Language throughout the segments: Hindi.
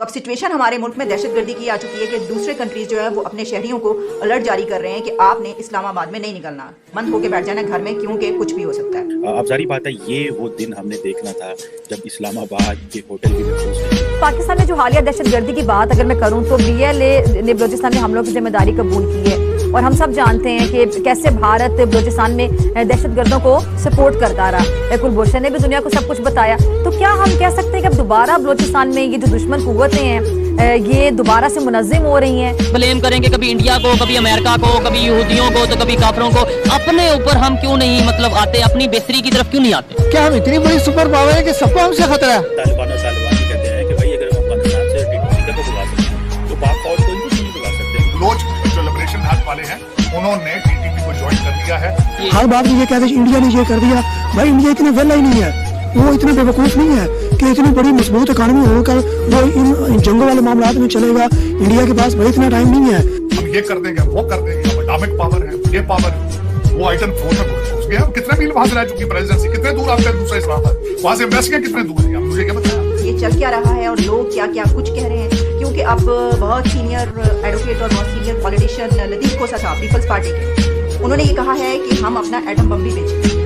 अब सिचुएशन हमारे मुल्क में दहशतगर्दी की आ चुकी है कि दूसरे कंट्रीज जो है वो अपने शहरियों को अलर्ट जारी कर रहे हैं कि आपने इस्लामाबाद में नहीं निकलना, बंद होके बैठ जाना घर में, क्योंकि कुछ भी हो सकता है। अब जारी बात है, ये वो दिन हमने देखना था जब इस्लामाबाद के होटल भी महफूज नहीं। पाकिस्तान में जो हालिया दहशतगर्दी की बात अगर मैं करूं तो BLA ने बलूचिस्तान में हमलों की जिम्मेदारी कबूल की है और हम सब जानते हैं कि कैसे भारत बलूचिस्तान में दहशतगर्दों को सपोर्ट करता रहा। कुलभूषण ने भी दुनिया को सब कुछ बताया। तो क्या हम कह सकते हैं कि अब दोबारा बलूचिस्तान में ये जो दुश्मन कुव्वतें हैं ये दोबारा से मुनज़्ज़म हो रही हैं? ब्लेम करेंगे कभी इंडिया को, कभी अमेरिका को, कभी यहूदियों को, तो कभी काफिरों को। अपने ऊपर हम क्यों नहीं आते, अपनी बेहतरी की तरफ क्यों नहीं आते? क्या हम इतनी बड़ी सुपर पावर है कि सबको हमसे खतरा है? तालिबान कहते हैं कि भाई अगर हम अफगानिस्तान से टीका को बुला सकते हैं तो पाक फौज को इनको नहीं बुला सकते। बलोच जो लिबरेशन हाथ वाले हैं उन्होंने TTP को ज्वाइन कर लिया है। हर बात ये कहते हैं इंडिया ने ये कर दिया। भाई इंडिया इतना वेला ही नहीं है, वो इतना बेवकूफ नहीं है कि इतनी बड़ी मजबूत इकॉनमी होकर वो इन जंगों वाले मामलात में चलेगा। इंडिया के पास भाई इतना टाइम नहीं है। हम ये कर देंगे, वो कर देंगे, हम एटॉमिक पावर है, ये पावर है। वो आइटम 4 में घुस गया। कितने मील वहां से रह चुकी प्रेसिडेंसी, कितने दूर आपका दूसरा इस्लामाबाद, वहां से एम्बेसी कितने दूर है, मुझे क्या बताया। ये चल क्या रहा है और लोग क्या क्या कुछ कह रहे हैं, क्योंकि अब बहुत सीनियर एडवोकेट और बहुत सीनियर पॉलिटिशियन लतीफ खोसा साहब पीपल्स पार्टी के, उन्होंने ये कहा है कि हम अपना एटम बम भी बेचेंगे।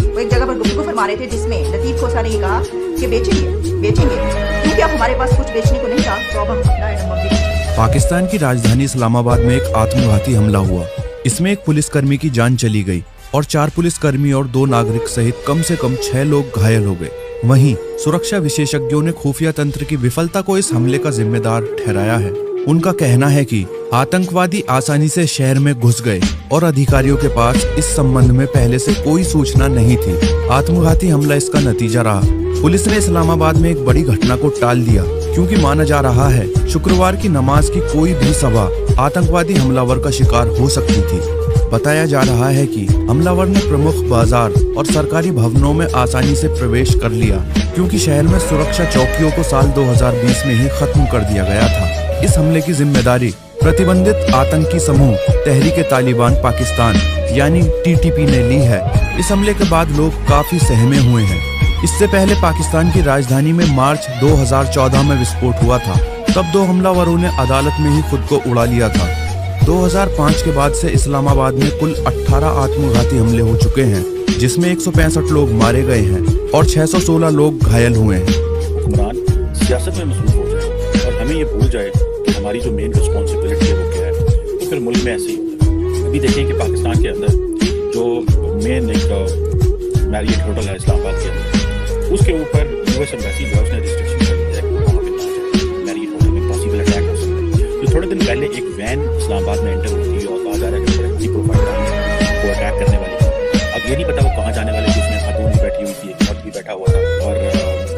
वो एक जगह पर गुफ्तगू फरमा रहे थे जिसमें लतीफ खोसा ने ये कहा कि बेचेंगे क्योंकि अब हमारे पास कुछ बेचने को नहीं था, तो अब हम अपना एटम बम भी बेचेंगे। पाकिस्तान की राजधानी इस्लामाबाद में एक आत्मघाती हमला हुआ। इसमें एक पुलिसकर्मी की जान चली गई और 4 पुलिसकर्मी और 2 नागरिक सहित कम से कम 6 लोग घायल हो गए। वहीं सुरक्षा विशेषज्ञों ने खुफिया तंत्र की विफलता को इस हमले का जिम्मेदार ठहराया है। उनका कहना है कि आतंकवादी आसानी से शहर में घुस गए और अधिकारियों के पास इस संबंध में पहले से कोई सूचना नहीं थी। आत्मघाती हमला इसका नतीजा रहा। पुलिस ने इस्लामाबाद में एक बड़ी घटना को टाल दिया क्योंकि माना जा रहा है शुक्रवार की नमाज की कोई भी सभा आतंकवादी हमलावर का शिकार हो सकती थी। बताया जा रहा है कि हमलावर ने प्रमुख बाजार और सरकारी भवनों में आसानी से प्रवेश कर लिया क्योंकि शहर में सुरक्षा चौकियों को साल 2020 में ही खत्म कर दिया गया था। इस हमले की जिम्मेदारी प्रतिबंधित आतंकी समूह तहरीक-ए-तालिबान पाकिस्तान यानी TTP ने ली है। इस हमले के बाद लोग काफी सहमे हुए हैं। इससे पहले पाकिस्तान की राजधानी में मार्च 2014 में विस्फोट हुआ था। तब 2 हमलावरों ने अदालत में ही खुद को उड़ा लिया था। 2005 के बाद से इस्लामाबाद में कुल 18 आत्मघाती हमले हो चुके हैं, जिसमें 165 लोग मारे गए हैं और 616 लोग घायल हुए हैं। हुक्मरान सियासत में मसरूफ हो जाए और हमें ये भूल जाए कि हमारी जो मेन रिस्पॉन्सिबिलिटी है वो क्या है, तो फिर मुल्क में ऐसे ही होता है। अभी देखें कि पाकिस्तान के अंदर जो मेन एक मैरियट होटल है इस्लामाबाद के अंदर, उसके ऊपर US एम्बेसी जो है उसने रिस्ट्रिक्शन कर दिया है कि वहाँ पे ना जाए। मैरियट होटल में पॉसिबल अटैक हो सकता है। तो थोड़े दिन पहले एक वैन इस्लामाबाद में एंटर हुई थी और कहा जा रहा है कि बड़े हाई प्रोफाइल को अटैक करने वाली थी। अब ये नहीं पता वो कहाँ जाने वाले थी। उसमें खातून भी बैठी हुई थी, एक मर्द भी बैठा हुआ था और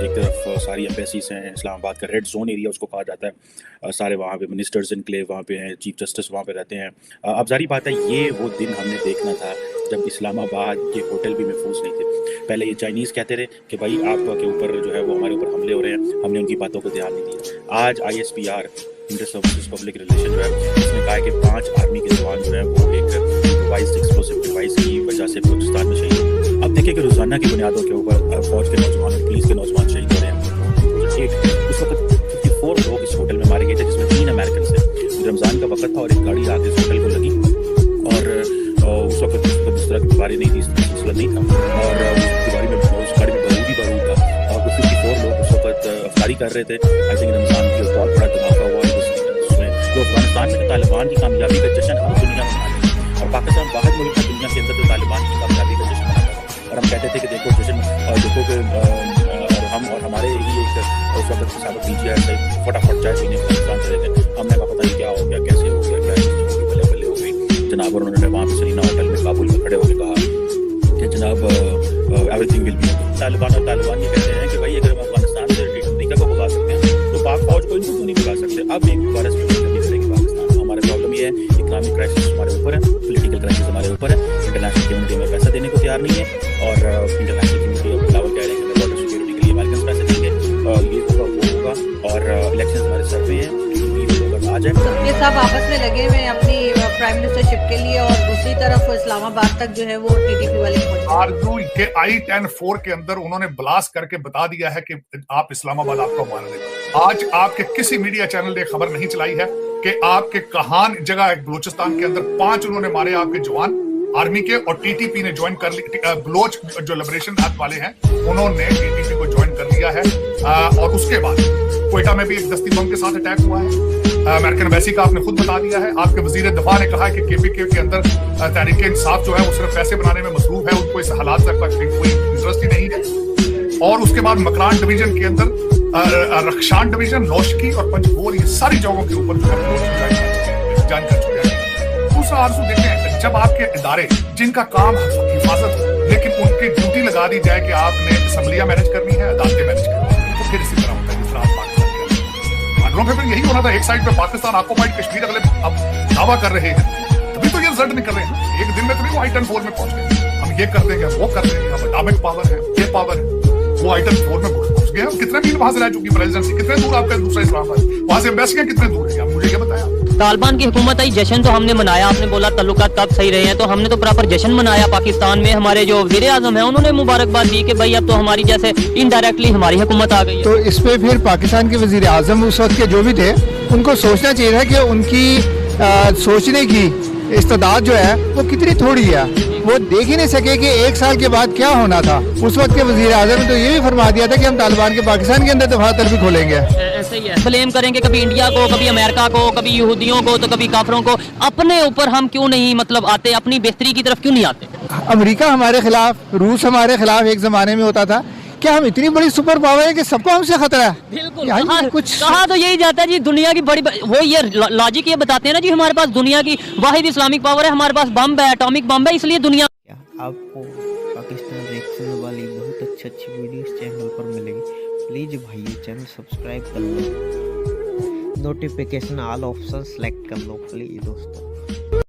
एक तरफ सारी एम्बेसीज हैं। इस्लामाबाद का रेड जोन एरिया उसको कहा जाता है। सारे वहाँ पे मिनिस्टर्स इनक्लेव वहाँ पे हैं, चीफ जस्टिस वहाँ पे रहते हैं। अब जारी बात है, ये वो दिन हमने देखना था जब इस्लामाबाद के होटल भी महफूज नहीं थे। पहले ये चाइनीज़ कहते रहे कि भाई आपके ऊपर जो है वो हमारे ऊपर हमले हो रहे हैं, हमने उनकी बातों को ध्यान नहीं दिया। आज ISPR inter services public relation जो है उसने कहा है कि 5 आर्मी के जवान जो है वो एक डिवाइस एक्सप्लोसिव डिवाइस की वजह से बलूचिस्तान में शहीद। अब देखिए कि रोजाना की बुनियादों के ऊपर फौज के नौजवान और पुलिस के नौजवान शहीद हो रहे हैं। उस वक्त 54 लोग इस होटल में मारे गए थे, जिसमें 3 अमेरिकन थे। रमजान का वक्त था और एक गाड़ी आके इस होटल को लगी और उस वक्त जिस तरह की दीवारें नहीं थी, सिलसिला नहीं था और उस गाड़ी में बारूद था और कुछ 54 लोग उस वक्त अफ्तारी कर रहे थे। आई थिंक रमजान की बहुत बड़ा धमाका हुआ उसमें जो अफगानिस्तान में तालिबान की कामयाबी का जश्न हम दुनिया में मनाते हैं और पाकिस्तान वाहिद मुल्क है दुनिया के अंदर जो तालिबान की कामयाबी का जश्न मनाता था। और हम कहते थे कि देखो जश्न देखो कि और हम और हमारे ही एक उस वक्त साबित कीजिए ऐसे फटाफट चाय पीने पाकिस्तान चले गए। हमने कहा पता नहीं क्या हो गया, कैसे हो गया, क्या बल्ले बल्ले हो गई जनाब। और उन्होंने वहाँ पे सरीना होटल में काबुल में खड़े होकर कहा कि जनाब एवरीथिंग विल बी। तालिबान ये कहते हैं कि भाई अगर हम अफगानिस्तान से टीका को भगा सकते हैं तो पाक फौज को इनको क्यों नहीं भगा सकते। अब एक बार करनी पड़ेगी पाकिस्तान। हमारा प्रॉब्लम ये है इकोनॉमिक क्राइसिस हमारे ऊपर है, पॉलिटिकल क्राइसिस हमारे ऊपर है, इंटरनेशनल कम्युनिटी में पैसा देने को तैयार नहीं है और इंटरनेशनल कम्युनिटी अब बिलावल कह रहे हैं कि बॉर्डर सिक्योरिटी के लिए अमेरिकन पैसे देंगे, ये होगा वो होगा और इलेक्शन हमारे सर पे है। आ जाए। ये सब आपस में लगे हुए हैं अपनी प्राइम मिनिस्टरशिप के लिए, और दूसरी तरफ इस्लामाबाद तक जो है वो टीडीपी वाले आरजू के I-10-4 के अंदर उन्होंने ब्लास्ट करके बता दिया है कि आप इस्लामाबाद आपको मार देगा। आज आपके किसी मीडिया चैनल ने खबर नहीं चलाई है कि आपके कहान जगह बलूचिस्तान के अंदर 5 उन्होंने मारे आपके जवान आर्मी के, और टीटीपी ने ज्वाइन कर ली। बलोच जो लिबरेशन एक्ट वाले हैं उन्होंने टीटीपी को ज्वाइन कर लिया है। और उसके बाद क्वेटा में भी एक दस्ती बम के साथ अटैक हुआ है। अमेरिकन एम्बेसी का आपने खुद बता दिया है। आपके वजीर दफा ने कहा है कि केपीके के अंदर तहरीक इंसाफ जो है वो सिर्फ पैसे बनाने में मसरूफ है, उनको इस हालात से कोई इंटरेस्ट ही नहीं है। और उसके बाद मकरान डिवीजन के अंदर रक्षान डिवीजन, नौशकी और पंचगोल, ये सारी जगहों के ऊपर जो है जान कर चुके हैं। दूसरा आरजू देखें, जब आपके इदारे जिनका काम हिफाजत हो, लेकिन उनकी ड्यूटी लगा दी जाए कि आपने असम्बलियां मैनेज करनी है, अदालतें मैनेज करनी है, तो फिर इसी तरह होता है जिस तरह आप पाकिस्तान के अंदर फिर यही होना था। एक साइड पे पाकिस्तान ऑक्युपाइड कश्मीर अगले अब दावा कर रहे हैं, तभी तो ये रिजल्ट निकल रहे हैं। एक दिन में तो नहीं वो I-10-4 में पहुंच गए, हम ये कर देंगे, वो कर देंगे, हम एटॉमिक पावर है, ये पावर है, वो I-10-4 में घुस गए। कितने मील वहां से रह चुकी प्रेसिडेंसी, कितने दूर आपका दूसरा इस्लामाबाद, वहां से एम्बेसियां कितने दूर है, मुझे ये बताया। तालिबान की हुकूमत आई, जश्न तो हमने मनाया। आपने बोला ताल्लुकात कब सही रहे हैं, तो हमने तो प्रॉपर जश्न मनाया पाकिस्तान में। हमारे जो वज़ीर आज़म है उन्होंने मुबारकबाद दी कि भाई अब तो हमारी जैसे इनडायरेक्टली हमारी हुकूमत आ गई है। तो इस पे फिर पाकिस्तान के वज़ीर आज़म उस वक्त के जो भी थे उनको सोचना चाहिए था कि उनकी सोचने की इस्तेदाद जो है वो कितनी थोड़ी है। वो देख ही नहीं सके कि 1 साल के बाद क्या होना था। उस वक्त के वज़ीर आज़म ने तो ये भी फरमा दिया था कि हम तालिबान के पाकिस्तान के अंदर दफातर भी खोलेंगे। ऐसे ही है, ब्लेम करेंगे कभी इंडिया को, कभी अमेरिका को, कभी यहूदियों को, तो कभी काफरों को। अपने ऊपर हम क्यों नहीं मतलब आते, अपनी बेहतरी की तरफ क्यों नहीं आते? अमेरिका हमारे खिलाफ, रूस हमारे खिलाफ एक जमाने में होता था। क्या हम इतनी बड़ी सुपर पावर है कि सबको हमसे खतरा है? बिल्कुल, कुछ कहा तो यही जाता है जी, दुनिया की बड़ी वो ये लॉजिक ये बताते हैं ना जी, हमारे पास दुनिया की वाहिद इस्लामिक पावर है, हमारे पास बम है, एटॉमिक बम है, इसलिए दुनिया। आपको पाकिस्तान रिएक्शन वाली बहुत अच्छी वीडियोस चैनल पर मिलेगी। प्लीज़ भाई चैनल सब्सक्राइब कर लो, नोटिफिकेशन ऑल ऑप्शन सेलेक्ट कर लो प्लीज़ दोस्तों।